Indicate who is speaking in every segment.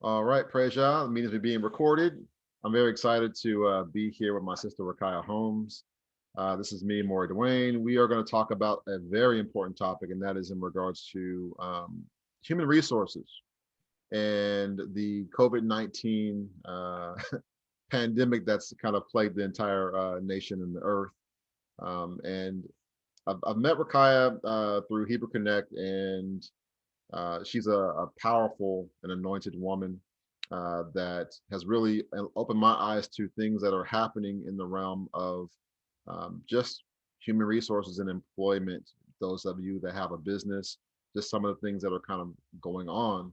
Speaker 1: All right, praise Yah. The meeting is being recorded. I'm very excited to be here with my sister Rakayia Holmes. This is me, Moreh, Duane. We are going to talk about a very important topic, and that is in regards to human resources and the COVID-19 pandemic that's kind of plagued the entire nation and the earth. And I've met Rakayia through Hebrew Connect, and she's a powerful and anointed woman that has really opened my eyes to things that are happening in the realm of just human resources and employment. Those of you that have a business, just some of the things that are kind of going on.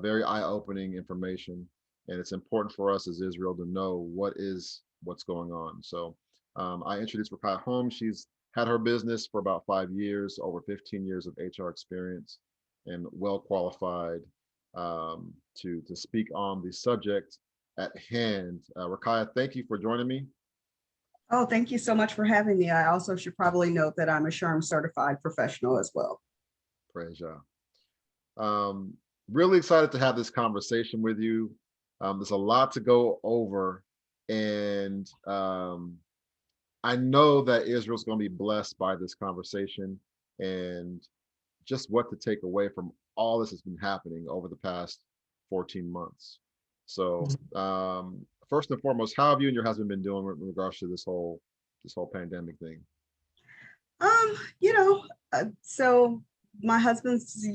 Speaker 1: Very eye-opening information, and it's important for us as Israel to know what's going on. So I introduced Rakayia Holmes. She's had her business for about 5 years, over 15 years of HR experience, and well qualified to speak on the subject at hand. Rakayia, thank you for joining me.
Speaker 2: Oh, thank you so much for having me. I also should probably note that I'm a SHRM certified professional as well.
Speaker 1: Praise Yah. Really excited to have this conversation with you. There's a lot to go over, and I know that Israel's going to be blessed by this conversation and just what to take away from all this has been happening over the past 14 months. So first and foremost, how have you and your husband been doing in regards to this whole pandemic thing?
Speaker 2: So my husband's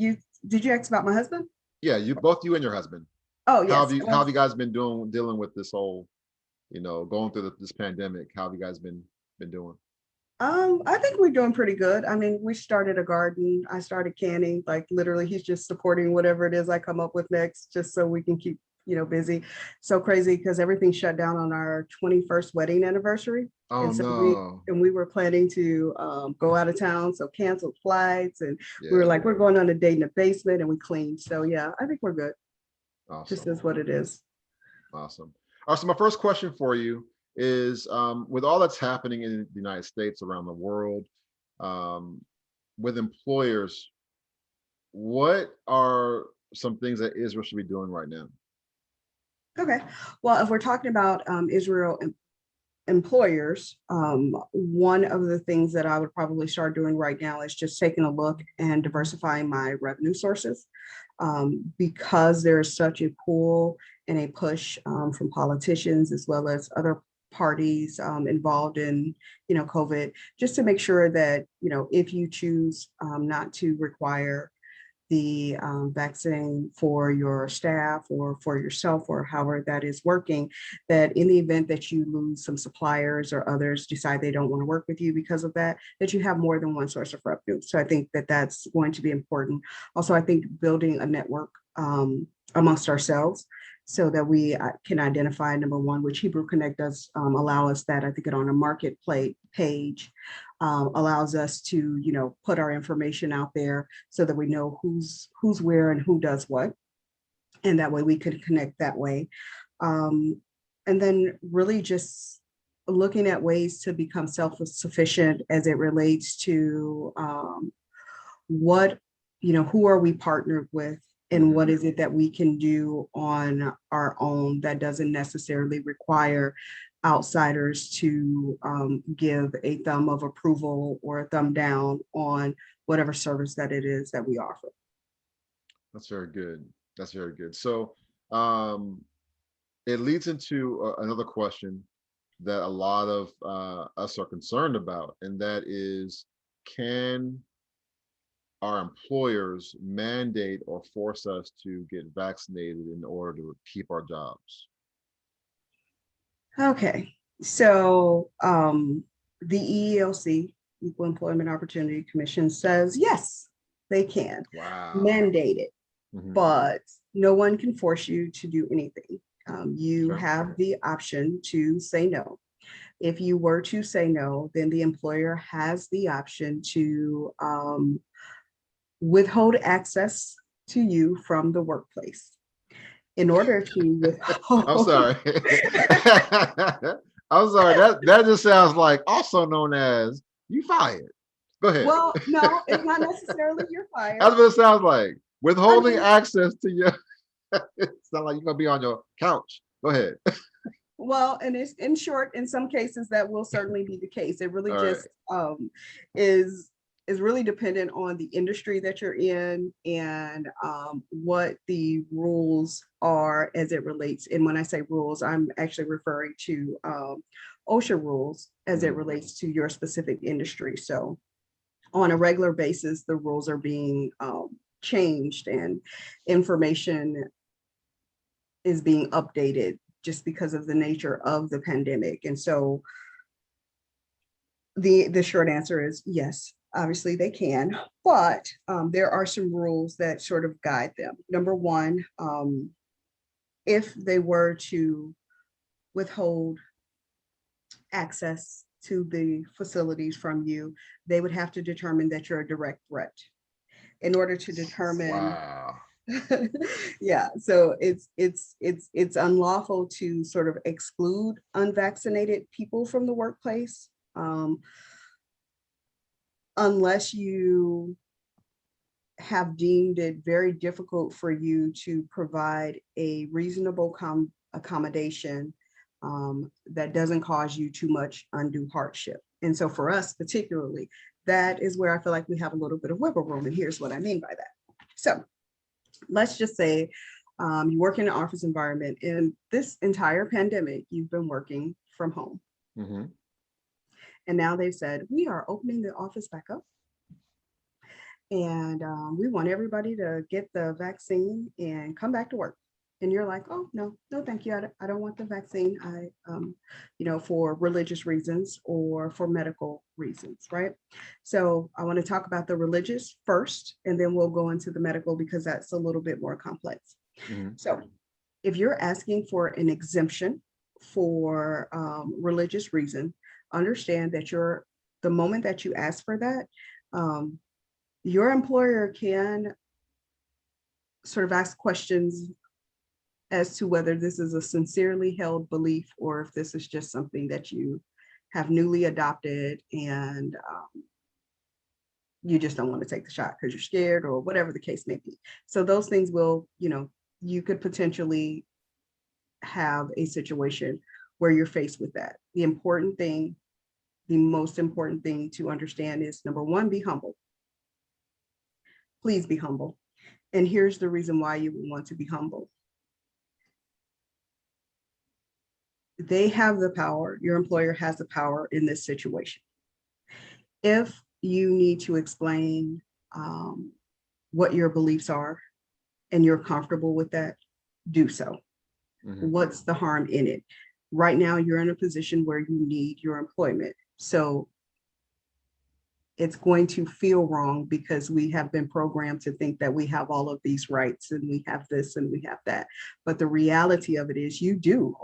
Speaker 2: did you ask about my husband?
Speaker 1: Yeah, both you and your husband.
Speaker 2: Oh, yes.
Speaker 1: How have you guys been dealing with this whole, going through this pandemic? How have you guys been doing?
Speaker 2: I think we're doing pretty good. I mean, we started a garden. I started canning, like literally he's just supporting whatever it is I come up with next, just so we can keep, busy. So crazy because everything shut down on our 21st wedding anniversary.
Speaker 1: Oh,
Speaker 2: and so
Speaker 1: no.
Speaker 2: we were planning to go out of town, so canceled flights, and we were
Speaker 1: Yeah.
Speaker 2: like, we're going on a date in the basement, and we cleaned. So yeah, I think we're good.
Speaker 1: Awesome.
Speaker 2: Just is what it is.
Speaker 1: Awesome. All right, so my first question for you is, with all that's happening in the United States, around the world, with employers, what are some things that Israel should be doing right now?
Speaker 2: Okay. Well, if we're talking about Israel employers, one of the things that I would probably start doing right now is just taking a look and diversifying my revenue sources, because there's such a pull and a push from politicians as well as other parties involved in COVID, just to make sure that if you choose not to require the vaccine for your staff or for yourself, or however that is working, that in the event that you lose some suppliers or others decide they don't want to work with you because of that, that you have more than one source of revenue. So I think that that's going to be important. Also, I think building a network amongst ourselves so that we can identify, number one, which Hebrew Connect does allow us that. I think it on a marketplace page allows us to, put our information out there so that we know who's where and who does what. And that way we could connect that way. And then really just looking at ways to become self-sufficient as it relates to who are we partnered with, and what is it that we can do on our own that doesn't necessarily require outsiders to give a thumb of approval or a thumb down on whatever service that it is that we offer.
Speaker 1: That's very good. That's very good. So it leads into another question that a lot of us are concerned about, and that is, can our employers mandate or force us to get vaccinated in order to keep our jobs?
Speaker 2: Okay, so the EEOC, Equal Employment Opportunity Commission, says yes, they can.
Speaker 1: Wow.
Speaker 2: Mandate it, but no one can force you to do anything. You have the option to say no. If you were to say no, then the employer has the option to withhold access to you from the workplace. In order to withhold.
Speaker 1: I'm sorry. I'm sorry. That just sounds like also known as you fired. Go ahead.
Speaker 2: Well, no, it's not necessarily you're fired.
Speaker 1: That's what it sounds like. Withholding access to you. It's not like you're gonna be on your couch. Go ahead.
Speaker 2: Well, and it's in short, in some cases that will certainly be the case. It really
Speaker 1: All right.
Speaker 2: just is is really dependent on the industry that you're in and what the rules are as it relates. And when I say rules, I'm actually referring to OSHA rules as it relates to your specific industry. So on a regular basis, the rules are being changed and information is being updated just because of the nature of the pandemic. And so the short answer is yes, obviously they can, but there are some rules that sort of guide them. Number one, if they were to withhold access to the facilities from you, they would have to determine that you're a direct threat. In order to determine,
Speaker 1: Wow.
Speaker 2: yeah, so it's unlawful to sort of exclude unvaccinated people from the workplace, unless you have deemed it very difficult for you to provide a reasonable accommodation that doesn't cause you too much undue hardship. And so for us particularly, that is where I feel like we have a little bit of wiggle room. And here's what I mean by that. So let's just say you work in an office environment, and this entire pandemic, you've been working from home.
Speaker 1: Mm-hmm.
Speaker 2: And now they've said, we are opening the office back up. And we want everybody to get the vaccine and come back to work. And you're like, oh, no, thank you. I don't want the vaccine. For religious reasons or for medical reasons, right? So I want to talk about the religious first, and then we'll go into the medical because that's a little bit more complex.
Speaker 1: Mm-hmm.
Speaker 2: So if you're asking for an exemption for religious reason, understand that the moment that you ask for that, your employer can sort of ask questions as to whether this is a sincerely held belief or if this is just something that you have newly adopted and you just don't want to take the shot because you're scared or whatever the case may be. So those things will, you could potentially have a situation where you're faced with that. The most important thing to understand is, number one, be humble. Please be humble. And here's the reason why you would want to be humble. They have the power, your employer has the power in this situation. If you need to explain what your beliefs are and you're comfortable with that, do so. Mm-hmm. What's the harm in it? Right now, you're in a position where you need your employment. So it's going to feel wrong because we have been programmed to think that we have all of these rights and we have this and we have that. But the reality of it is you do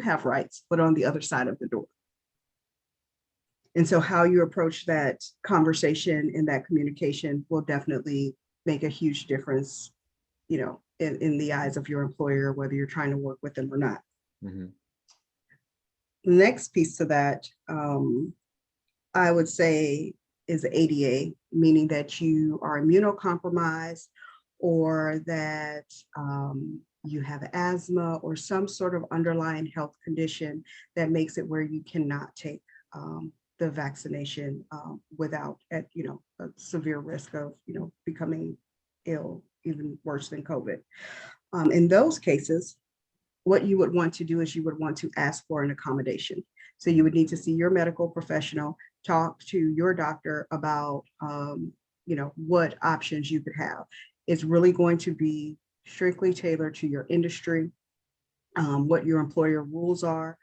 Speaker 2: have rights, but on the other side of the door. And so how you approach that conversation and that communication will definitely make a huge difference, in the eyes of your employer, whether you're trying to work with them or not. Mm-hmm. The next piece to that, I would say, is ADA, meaning that you are immunocompromised or that you have asthma or some sort of underlying health condition that makes it where you cannot take the vaccination without, a severe risk of, becoming ill, even worse than COVID. In those cases, what you would want to do is you would want to ask for an accommodation. So you would need to see your medical professional, talk to your doctor about, what options you could have. It's really going to be strictly tailored to your industry, what your employer rules are.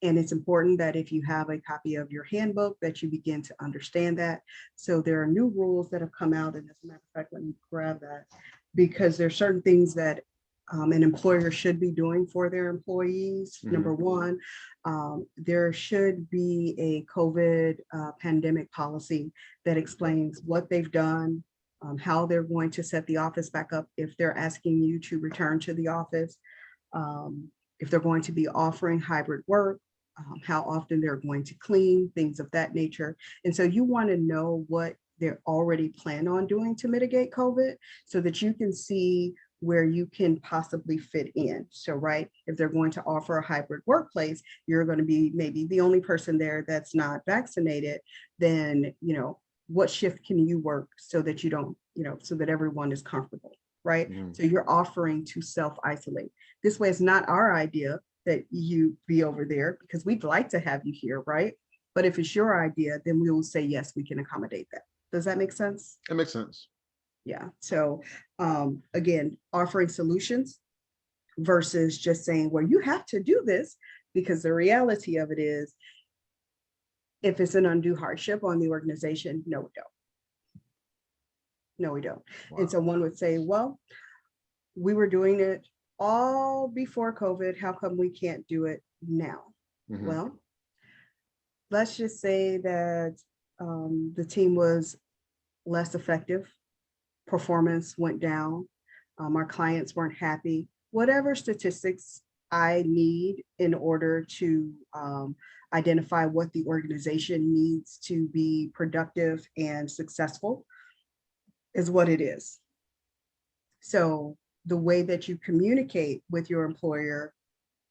Speaker 2: And it's important that if you have a copy of your handbook, that you begin to understand that. So there are new rules that have come out. And as a matter of fact, let me grab that, because there are certain things that an employer should be doing for their employees. Mm-hmm. Number one, there should be a COVID pandemic policy that explains what they've done, how they're going to set the office back up if they're asking you to return to the office, if they're going to be offering hybrid work, how often they're going to clean, things of that nature. And so you want to know what they're already plan on doing to mitigate COVID so that you can see where you can possibly fit in. So, right, if they're going to offer a hybrid workplace, you're going to be maybe the only person there that's not vaccinated, then, what shift can you work so that you don't, so that everyone is comfortable, right?
Speaker 1: Mhm.
Speaker 2: So you're offering to self-isolate. This way, it's not our idea that you be over there because we'd like to have you here, right? But if it's your idea, then we will say, yes, we can accommodate that. Does that make sense?
Speaker 1: It makes sense.
Speaker 2: Yeah. So again, offering solutions versus just saying, well, you have to do this, because the reality of it is, if it's an undue hardship on the organization, no, we don't. No, we don't. And
Speaker 1: Wow.
Speaker 2: so one would say, well, we were doing it all before COVID. How come we can't do it now?
Speaker 1: Mhm.
Speaker 2: Well, let's just say that the team was less effective, performance went down, our clients weren't happy, whatever statistics I need in order to identify what the organization needs to be productive and successful is what it is. So the way that you communicate with your employer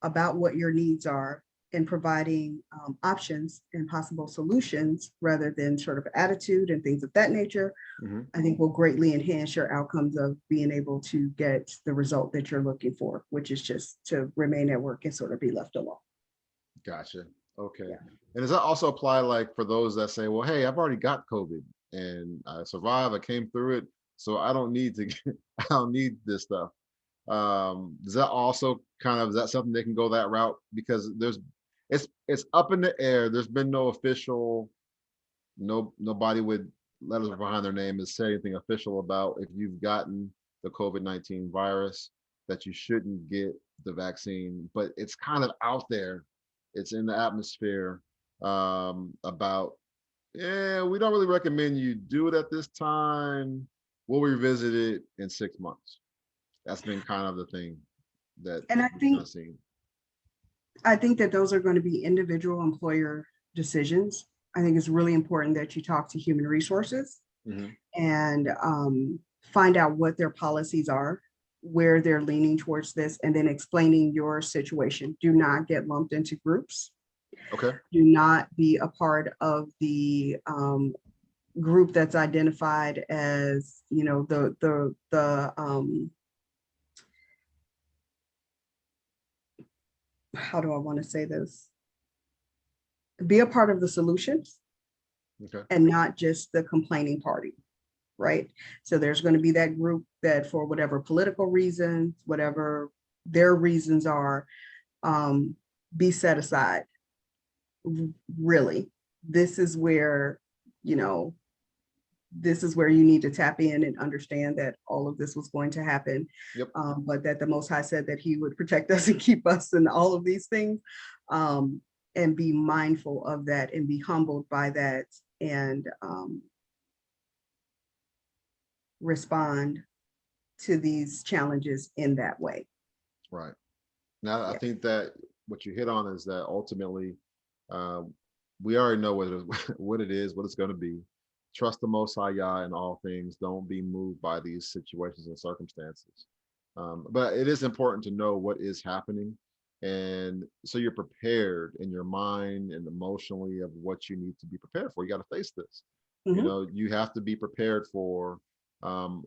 Speaker 2: about what your needs are and providing options and possible solutions rather than sort of attitude and things of that nature,
Speaker 1: Mhm.
Speaker 2: I think will greatly enhance your outcomes of being able to get the result that you're looking for, which is just to remain at work and sort of be left alone.
Speaker 1: Gotcha. Okay.
Speaker 2: Yeah.
Speaker 1: And does that also apply like for those that say, well, hey, I've already got COVID and I survived, I came through it, so I don't need to get, I don't need this stuff. Does that also kind of, is that something they can go that route? Because it's up in the air. There's been no official, nobody with letters behind their name has said anything official about if you've gotten the COVID-19 virus that you shouldn't get the vaccine, but it's kind of out there. It's in the atmosphere about, yeah, we don't really recommend you do it at this time. We'll revisit it in 6 months. That's been kind of the thing that
Speaker 2: And
Speaker 1: we've kind of seen.
Speaker 2: I think that those are going to be individual employer decisions. I think it's really important that you talk to human resources
Speaker 1: Mhm.
Speaker 2: and find out what their policies are, where they're leaning towards this, and then explaining your situation. Do not get lumped into groups.
Speaker 1: Okay.
Speaker 2: Do not be a part of the group that's identified as, how do I want to say this? Be a part of the solutions
Speaker 1: Okay.
Speaker 2: and not just the complaining party, right? So there's going to be that group that, for whatever political reasons, whatever their reasons are, be set aside. Really, this is where, you know, this is where you need to tap in and understand that all of this was going to happen,
Speaker 1: Yep.
Speaker 2: but that the Most High said that He would protect us and keep us and all of these things, and be mindful of that and be humbled by that, and respond to these challenges in that way.
Speaker 1: Right. Now, I
Speaker 2: Yeah.
Speaker 1: think that what you hit on is that ultimately, um, we already know what it is, what it is, what it's going to be. Trust the Most High Yah in all things. Don't be moved by these situations and circumstances. But it is important to know what is happening, and so you're prepared in your mind and emotionally of what you need to be prepared for. You got to face this.
Speaker 2: Mhm.
Speaker 1: You have to be prepared for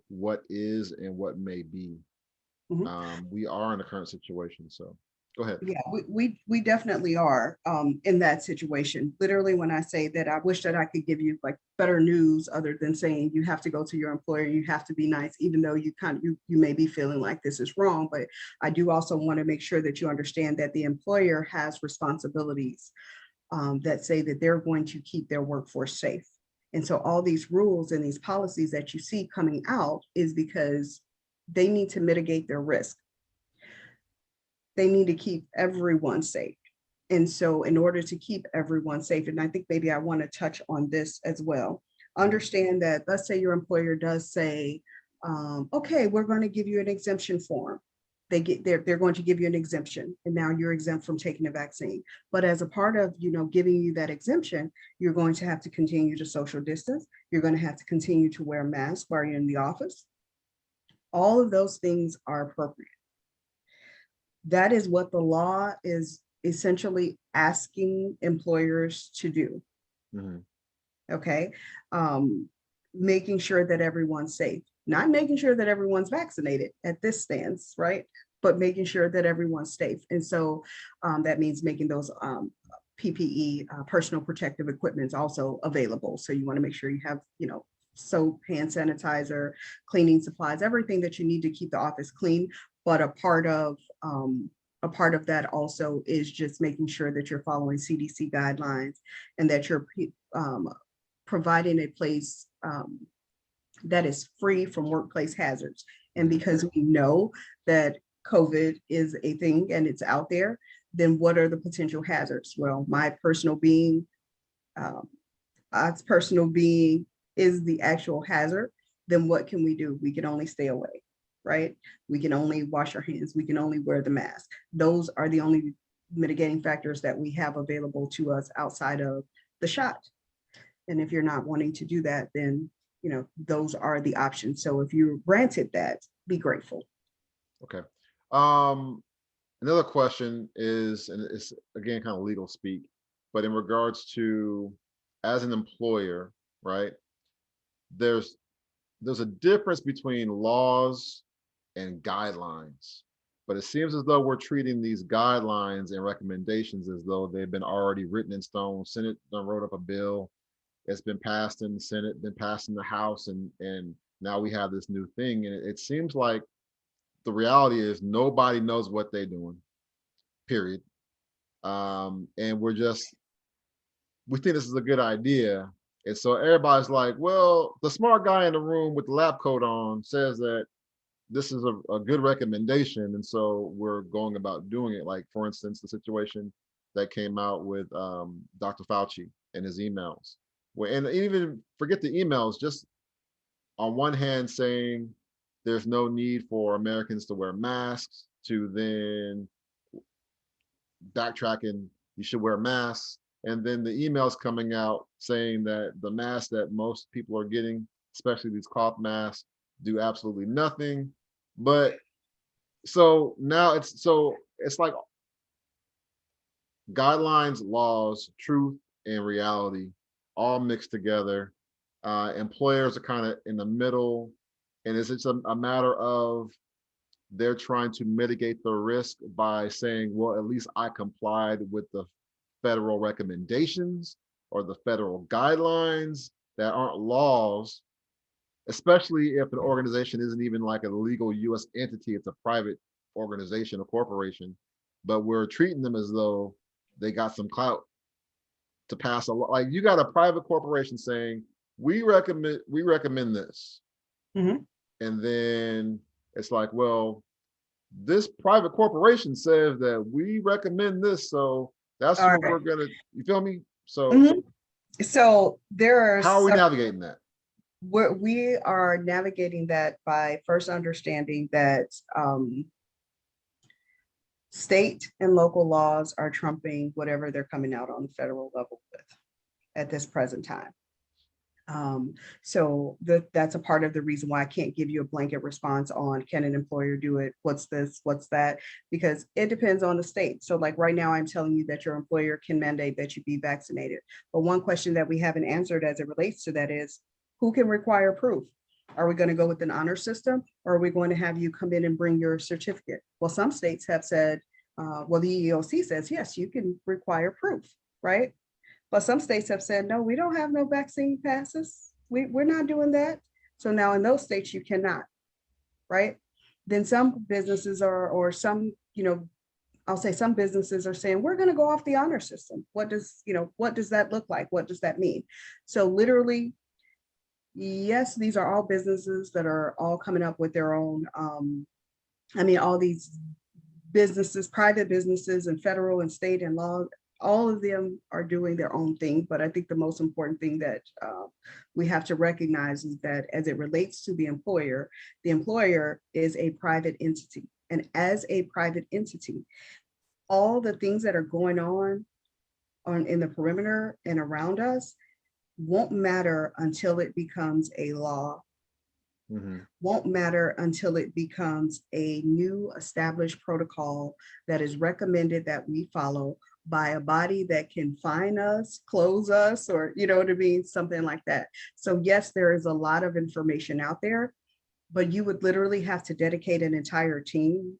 Speaker 1: what is and what may be.
Speaker 2: Mhm.
Speaker 1: We are in a current situation, so go ahead.
Speaker 2: Yeah, we definitely are in that situation. Literally, when I say that, I wish that I could give you like better news other than saying you have to go to your employer, you have to be nice, even though you may be feeling like this is wrong. But I do also want to make sure that you understand that the employer has responsibilities that say that they're going to keep their workforce safe. And so all these rules and these policies that you see coming out is because they need to mitigate their risk. They need to keep everyone safe. And so in order to keep everyone safe, and I think maybe I want to touch on this as well,
Speaker 1: Mhm.
Speaker 2: understand that, let's say your employer does say, okay, we're going to give you an exemption form. They're going to give you an exemption, and now you're exempt from taking the vaccine. But as a part of, giving you that exemption, you're going to have to continue to social distance. You're going to have to continue to wear masks while you're in the office. All of those things are appropriate. That is what the law is essentially asking employers to do.
Speaker 1: Mhm.
Speaker 2: Okay. Making sure that everyone's safe, not making sure that everyone's vaccinated at this stance, right? But making sure that everyone's safe. And so that means making those PPE, personal protective equipment, also available. So you want to make sure you have, soap, hand sanitizer, cleaning supplies, everything that you need to keep the office clean. But a part of that also is just making sure that you're following CDC guidelines and that you're providing a place that is free from workplace hazards. And because we know that COVID is a thing and it's out there, then what are the potential hazards? Well, my personal being, personal being is the actual hazard. Then what can we do? We can only stay away, right? We can only wash our hands. We can only wear the mask. Those are the only mitigating factors that we have available to us outside of the shot. And if you're not wanting to do that, then, those are the options. So if you're granted that, be grateful.
Speaker 1: Okay. Another question is, and it's again kind of legal speak, but in regards to as an employer, right? There's a difference between laws and guidelines, but it seems as though we're treating these guidelines and recommendations as though they've been already written in stone. Senate done wrote up a bill. It's been passed in the Senate, been passed in the House, and now we have this new thing. And it seems like the reality is nobody knows what they're doing, period. And we think this is a good idea. And so everybody's like, well, the smart guy in the room with the lab coat on says that this is a good recommendation. And so we're going about doing it. Like, for instance, the situation that came out with Dr. Fauci and his emails. And even forget the emails, just on one hand saying there's no need for Americans to wear masks, to then backtracking, you should wear masks. And then the emails coming out saying that the masks that most people are getting, especially these cloth masks, do absolutely nothing. But so now it's like guidelines, laws, truth, and reality all mixed together. Employers are kind of in the middle, and it's just a matter of they're trying to mitigate the risk by saying, well, at least I complied with the federal recommendations or the federal guidelines that aren't laws, especially if an organization isn't even like a legal US entity, it's a private organization, a corporation, but we're treating them as though they got some clout to pass a law. Like, you got a private corporation saying, we recommend this.
Speaker 2: Mm-hmm.
Speaker 1: And then it's like, well, this private corporation says that we recommend this, so that's
Speaker 2: All
Speaker 1: what
Speaker 2: right.
Speaker 1: we're gonna, you feel me? So
Speaker 2: Mm-hmm. So there are
Speaker 1: how are we navigating that?
Speaker 2: we are navigating that by first understanding that state and local laws are trumping whatever they're coming out on the federal level with at this present time. So that's a part of the reason why I can't give you a blanket response on can an employer do it? What's this? What's that? Because it depends on the state. So like right now, I'm telling you that your employer can mandate that you be vaccinated. But one question that we haven't answered as it relates to that is, who can require proof? Are we going to go with an honor system, or are we going to have you come in and bring your certificate? Well, some states have said, well, the EEOC says, yes, you can require proof, right? But some states have said, no, we don't have no vaccine passes. We're not doing that. So now in those states, you cannot, right? Then some businesses are, or some, I'll say some businesses are saying, we're going to go off the honor system. What does that look like? What does that mean? So literally, yes, these are all businesses that are all coming up with their own, all these businesses, private businesses and federal and state and law, all of them are doing their own thing. But I think the most important thing that we have to recognize is that as it relates to the employer is a private entity. And as a private entity, all the things that are going on in the perimeter and around us won't matter until it becomes a law
Speaker 1: Mhm.
Speaker 2: Won't matter until it becomes a new established protocol that is recommended that we follow by a body that can fine us, close us, or you know what I mean, something like that. So yes, there is a lot of information out there, but you would literally have to dedicate an entire team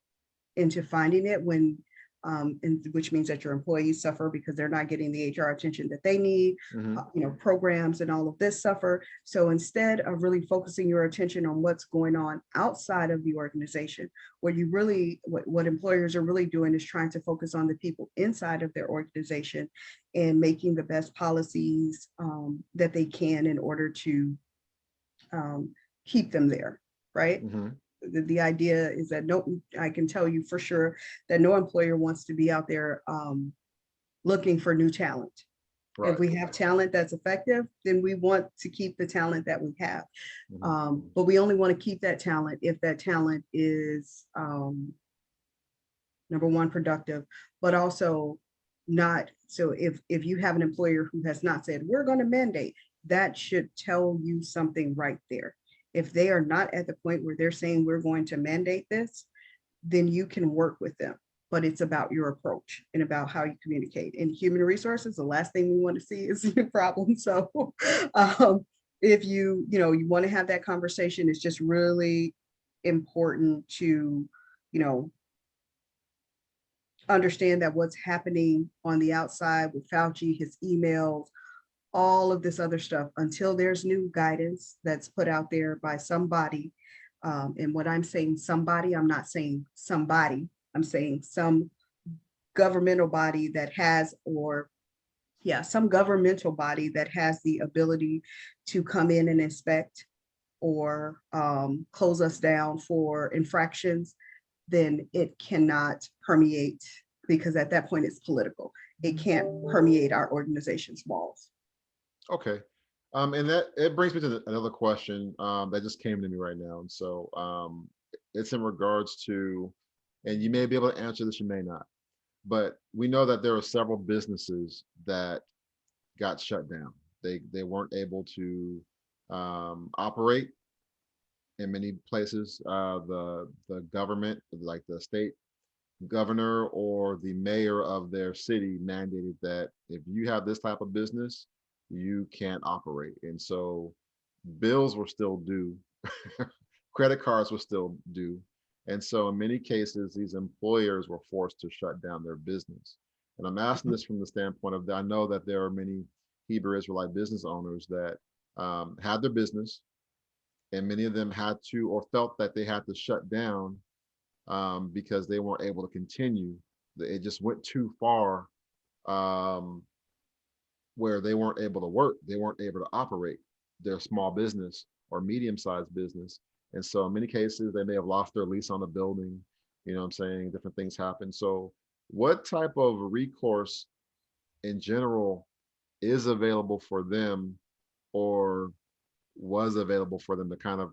Speaker 2: into finding it when and which means that your employees suffer because they're not getting the HR attention that they need,
Speaker 1: Mhm.
Speaker 2: you know, programs and all of this suffer. So instead of really focusing your attention on what's going on outside of the organization, what you really, what employers are really doing is trying to focus on the people inside of their organization and making the best policies that they can in order to um, keep them there, right?
Speaker 1: Mhm.
Speaker 2: The idea is that no, I can tell you for sure that no employer wants to be out there looking for new talent. If
Speaker 1: Right.
Speaker 2: we have talent that's effective, then we want to keep the talent that we have.
Speaker 1: Mhm.
Speaker 2: But we only want to keep that talent if that talent is number one, productive, but also not. So if you have an employer who has not said, we're going to mandate, that should tell you something right there. If they are not at the point where they're saying we're going to mandate this, then you can work with them. But it's about your approach and about how you communicate. In human resources, the last thing we want to see is a problem. So if you know, you want to have that conversation, it's just really important to, you know, understand that what's happening on the outside with Fauci, his emails, all of this other stuff, until there's new guidance that's put out there by somebody. And what I'm saying, somebody, I'm not saying somebody, I'm saying some governmental body that has, or yeah, some governmental body that has the ability to come in and inspect or close us down for infractions, then it cannot permeate, because at that point it's political. It can't permeate our organization's walls.
Speaker 1: Okay. And that it brings me to another question that just came to me right now. And so it's in regards to, and you may be able to answer this, you may not, but we know that there are several businesses that got shut down. They weren't able to operate in many places. The government, like the state governor or the mayor of their city, mandated that if you have this type of business, you can't operate. And so bills were still due, credit cards were still due. And so in many cases, these employers were forced to shut down their business. And I'm asking this from the standpoint of, I know that there are many Hebrew Israelite business owners that had their business, and many of them had to or felt that they had to shut down because they weren't able to continue. It just went too far um, where they weren't able to work. They weren't able to operate their small business or medium-sized business. And so in many cases, they may have lost their lease on a building. You know what I'm saying? Different things happen. So what type of recourse in general is available for them or was available for them to kind of,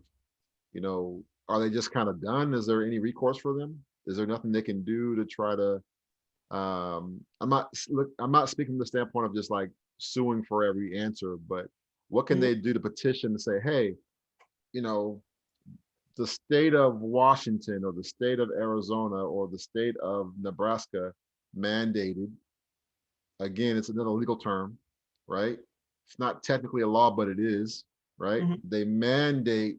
Speaker 1: are they just kind of done? Is there any recourse for them? Is there nothing they can do to try to I'm not speaking from the standpoint of just like suing for every answer, but what can
Speaker 2: Mhm.
Speaker 1: they do to petition to say, hey, you know, the state of Washington or the state of Arizona or the state of Nebraska mandated, again, it's another legal term, right? It's not technically a law, but it is, right?
Speaker 2: Mhm.
Speaker 1: They mandate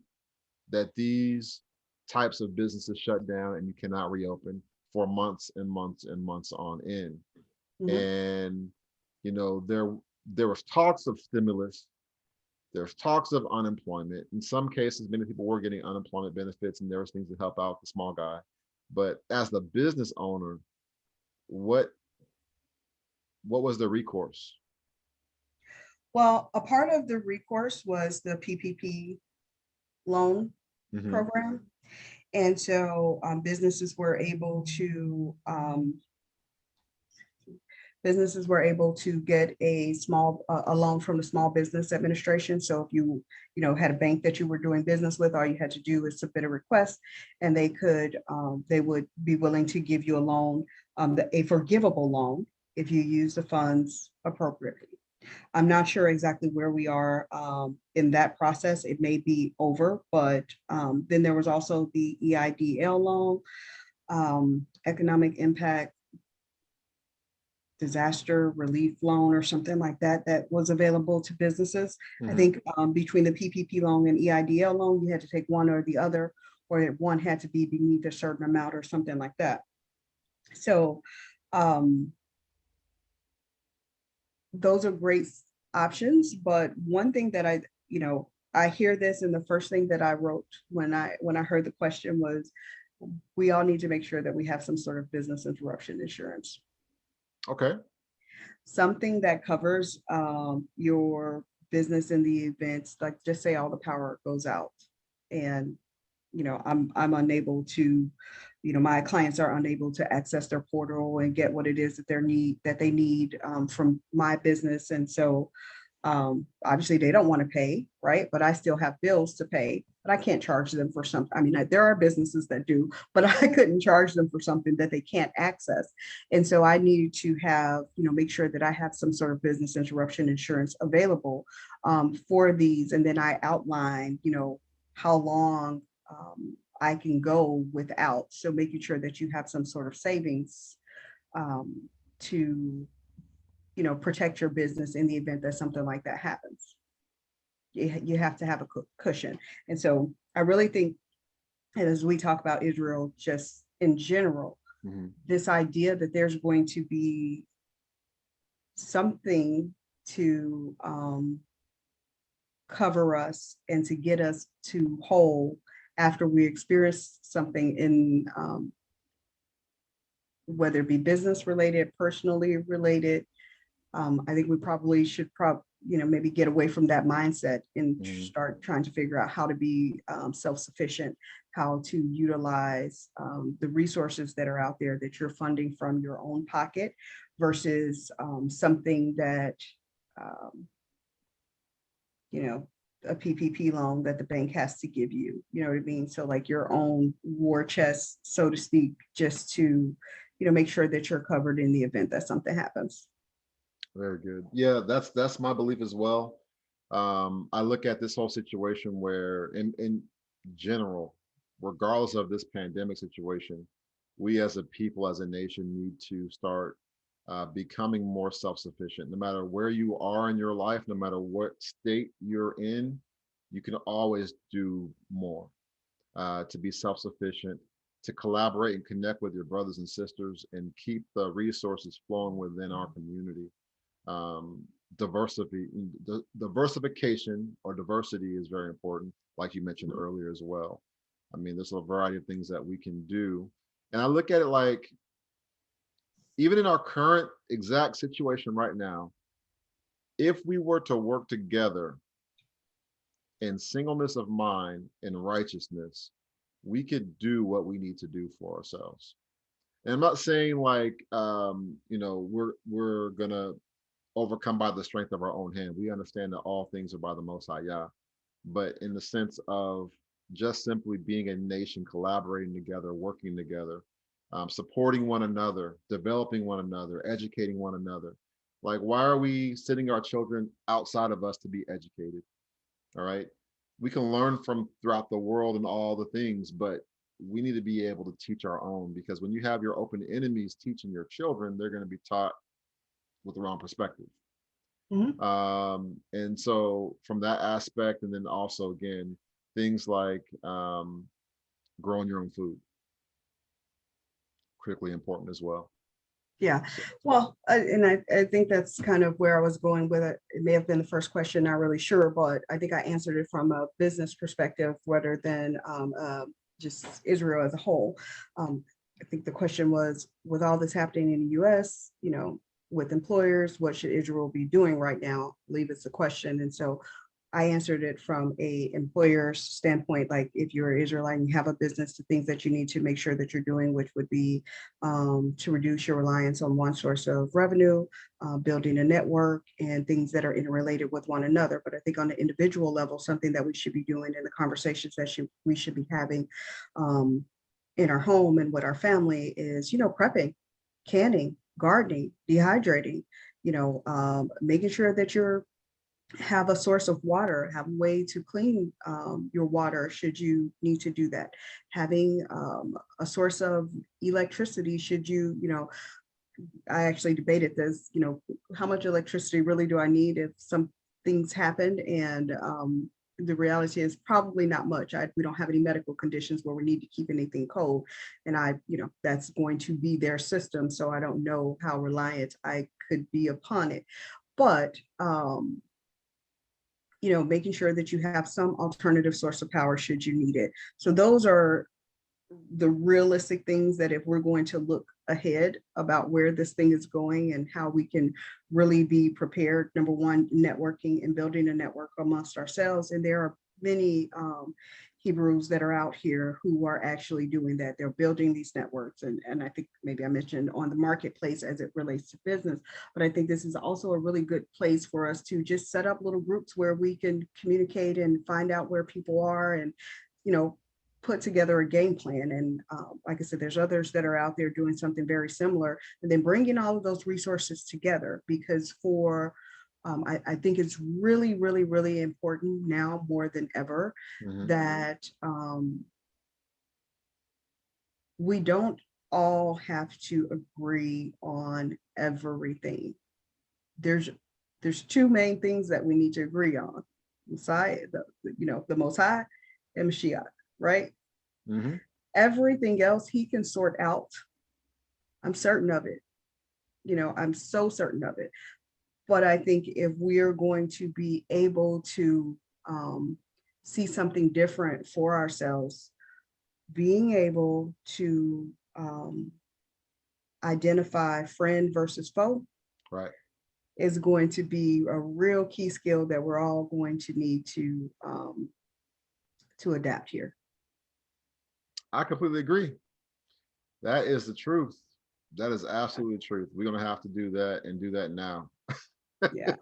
Speaker 1: that these types of businesses shut down and you cannot reopen for months and months and months on end.
Speaker 2: Mhm.
Speaker 1: And there was talks of stimulus, there's talks of unemployment. In some cases, many people were getting unemployment benefits, and there was things to help out the small guy. But as the business owner, what what was the recourse?
Speaker 2: Well, a part of the recourse was the PPP loan
Speaker 1: Hmm.
Speaker 2: program. And so businesses were able to get a loan from the Small Business Administration. So if you know, had a bank that you were doing business with, all you had to do is submit a request, and they would be willing to give you a loan, a forgivable loan if you use the funds appropriately. I'm not sure exactly where we are in that process. It may be over, but then there was also the EIDL loan, economic impact disaster relief loan or something like that, that was available to businesses. I think between the PPP loan and EIDL loan, you had to take one or the other, or one had to be beneath a certain amount or something like that. So those are great options. But one thing that I hear this, and the first thing that I wrote when I heard the question was, we all need to make sure that we have some sort of business interruption insurance.
Speaker 1: Okay.
Speaker 2: Something that covers your business in the events, like just say all the power goes out and I'm unable to, my clients are unable to access their portal and get what it is that they need from my business. And so obviously they don't want to pay, right? But I still have bills to pay, but I can't charge them for something. I mean, there are businesses that do, but I couldn't charge them for something that they can't access. And so I need to have, make sure that I have some sort of business interruption insurance available for these. And then I outline, how long I can go without. So making sure that you have some sort of savings to protect your business in the event that something like that happens. You have to have a cushion. And so I really think, and as we talk about Israel just in general, this idea that there's going to be something to cover us and to get us to whole after we experience something in whether it be business related, personally related. I think we probably should maybe get away from that mindset and start trying to figure out how to be self-sufficient, how to utilize the resources that are out there that you're funding from your own pocket versus something that, a PPP loan that the bank has to give you, you know what I mean? So like your own war chest, so to speak, just to, make sure that you're covered in the event that something happens.
Speaker 1: Very good. Yeah, that's my belief as well. I look at this whole situation where in general, regardless of this pandemic situation, we as a people, as a nation, need to start becoming more self-sufficient. No matter where you are in your life, no matter what state you're in, you can always do more to be self-sufficient, to collaborate and connect with your brothers and sisters, and keep the resources flowing within our community. Diversification or diversity is very important, like you mentioned earlier as well. I mean, there's a variety of things that we can do. And I look at it like, even in our current exact situation right now, if we were to work together in singleness of mind and righteousness, we could do what we need to do for ourselves. And I'm not saying like, we're gonna overcome by the strength of our own hand. We understand that all things are by the Most High Yah, but in the sense of just simply being a nation, collaborating together, working together, supporting one another, developing one another, educating one another. Like, why are we sending our children outside of us to be educated? All right. We can learn from throughout the world and all the things, but we need to be able to teach our own, because when you have your open enemies teaching your children, they're going to be taught with the wrong perspective. And so from that aspect, and then also again, things like growing your own food, critically important as well.
Speaker 2: Yeah, well, and I think that's kind of where I was going with it. It may have been the first question, not really sure, but I think I answered it from a business perspective rather than just Israel as a whole. I think the question was, with all this happening in the US, with employers, what should Israel be doing right now? I believe it's a question. And so I answered it from a employer standpoint, like if you're an Israelite and you have a business, the things that you need to make sure that you're doing, which would be to reduce your reliance on one source of revenue, building a network, and things that are interrelated with one another. But I think on the individual level, something that we should be doing in the conversations that we should be having in our home and with our family is, prepping, canning, gardening, dehydrating, making sure that you're have a source of water, have a way to clean your water should you need to do that. Having a source of electricity should you, I actually debated this, how much electricity really do I need if some things happened? And the reality is probably not much. We don't have any medical conditions where we need to keep anything cold. And that's going to be their system. So I don't know how reliant I could be upon it. But making sure that you have some alternative source of power should you need it. So those are the realistic things that if we're going to look ahead about where this thing is going and how we can really be prepared. Number one, networking and building a network amongst ourselves. And there are many Hebrews that are out here who are actually doing that. They're building these networks. And I think maybe I mentioned on the marketplace as it relates to business, but I think this is also a really good place for us to just set up little groups where we can communicate and find out where people are and, put together a game plan. And like I said, there's others that are out there doing something very similar, and then bringing all of those resources together, because I think it's really, really, really important now more than ever that we don't all have to agree on everything. There's two main things that we need to agree on: Messiah, the Most High, and Mashiach, right? Everything else he can sort out. I'm certain of it. I'm so certain of it. But I think if we're going to be able to see something different for ourselves, being able to identify friend versus foe,
Speaker 1: right,
Speaker 2: is going to be a real key skill that we're all going to need to adapt here.
Speaker 1: I completely agree. That is the truth. That is absolutely the truth. We're gonna have to do that and do that now.
Speaker 2: Yeah.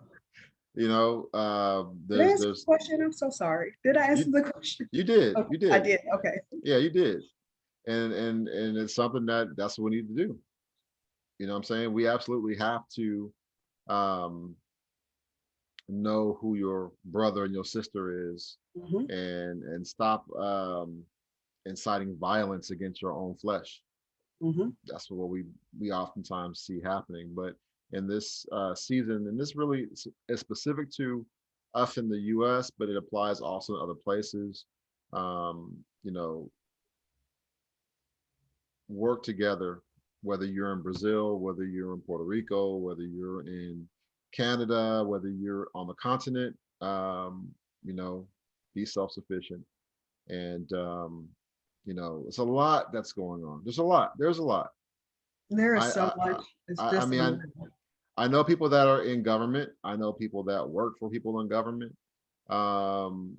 Speaker 1: Did I
Speaker 2: answer the question? I'm so sorry. Did I answer the question?
Speaker 1: You did.
Speaker 2: Okay,
Speaker 1: You did.
Speaker 2: I did. Okay.
Speaker 1: Yeah, you did. And it's something that's what we need to do. You know what I'm saying? We absolutely have to know who your brother and your sister is, and stop inciting violence against your own flesh. That's what we oftentimes see happening. But in this season, and this really is specific to us in the U.S., but it applies also in other places. Work together, whether you're in Brazil, whether you're in Puerto Rico, whether you're in Canada, whether you're on the continent, be self-sufficient. And it's a lot that's going on. There's a lot.
Speaker 2: There is
Speaker 1: I
Speaker 2: so much.
Speaker 1: I mean, I know people that are in government. I know people that work for people in government, and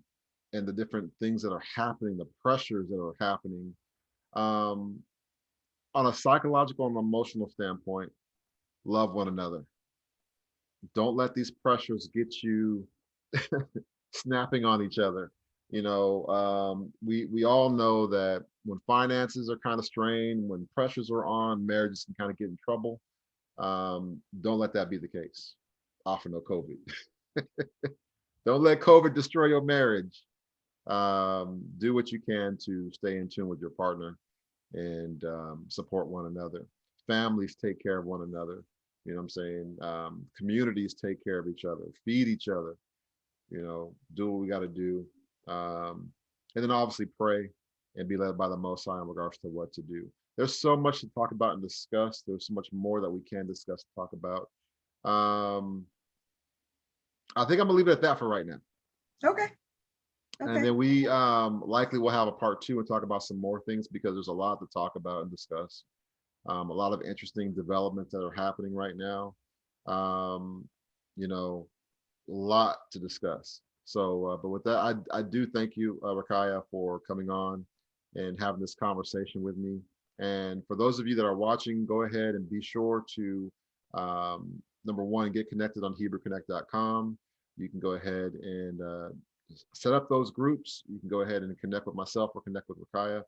Speaker 1: the different things that are happening, the pressures that are happening. On a psychological and emotional standpoint, love one another. Don't let these pressures get you snapping on each other. We all know that when finances are kind of strained, when pressures are on, marriages can kind of get in trouble. Don't let that be the case. Offer no COVID. Don't let COVID destroy your marriage. Do what you can to stay in tune with your partner and support one another. Families take care of one another. You know what I'm saying? Communities take care of each other, feed each other, do what we got to do. And then obviously pray and be led by the Most High in regards to what to do. There's so much to talk about and discuss. There's so much more that we can discuss and talk about. I think I'm gonna leave it at that for right now.
Speaker 2: Okay.
Speaker 1: And then we likely will have a part 2 and talk about some more things, because there's a lot to talk about and discuss. A lot of interesting developments that are happening right now. A lot to discuss. So, but with that, I do thank you, Rakayia, for coming on and having this conversation with me. And for those of you that are watching, go ahead and be sure to, number one, get connected on HebrewConnect.com. You can go ahead and set up those groups. You can go ahead and connect with myself or connect with Rakayia.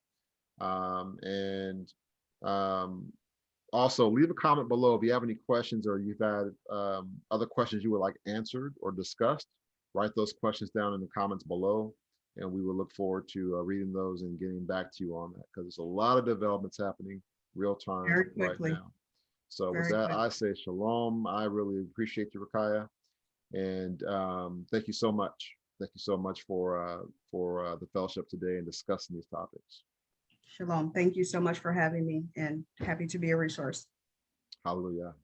Speaker 1: Also, leave a comment below if you have any questions or you've had other questions you would like answered or discussed. Write those questions down in the comments below, and we will look forward to reading those and getting back to you on that, because there's a lot of developments happening real time
Speaker 2: Very
Speaker 1: right
Speaker 2: quickly,
Speaker 1: now. So with
Speaker 2: very
Speaker 1: that,
Speaker 2: quick.
Speaker 1: I say shalom. I really appreciate you, Rakayia, and thank you so much. Thank you so much for the fellowship today and discussing these topics.
Speaker 2: Shalom. Thank you so much for having me, and happy to be a resource.
Speaker 1: Hallelujah.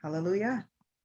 Speaker 2: Hallelujah.